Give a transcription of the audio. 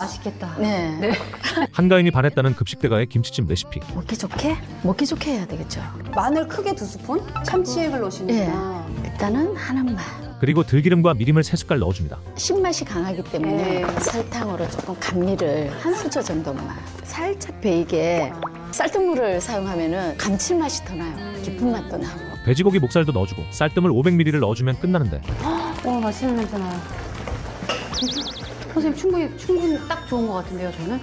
맛있겠다. 네. 네. 한가인이 반했다는 급식대가의 김치찜 레시피. 먹기 좋게 해야 되겠죠. 마늘 크게 2스푼, 참치액을 넣으시는구나. 일단은 하나만. 그리고 들기름과 미림을 3숟갈 넣어줍니다. 신맛이 강하기 때문에 설탕으로 조금 감미를 한 수저 정도만. 살짝 베이게 쌀뜨물을 사용하면은 감칠맛이 더 나요. 깊은 맛도 나고. 돼지고기 목살도 넣어주고 쌀뜨물 500ml를 넣어주면 끝나는데. 맛있는 냄새 나요. 선생님 충분히 딱 좋은 것 같은데요, 저는?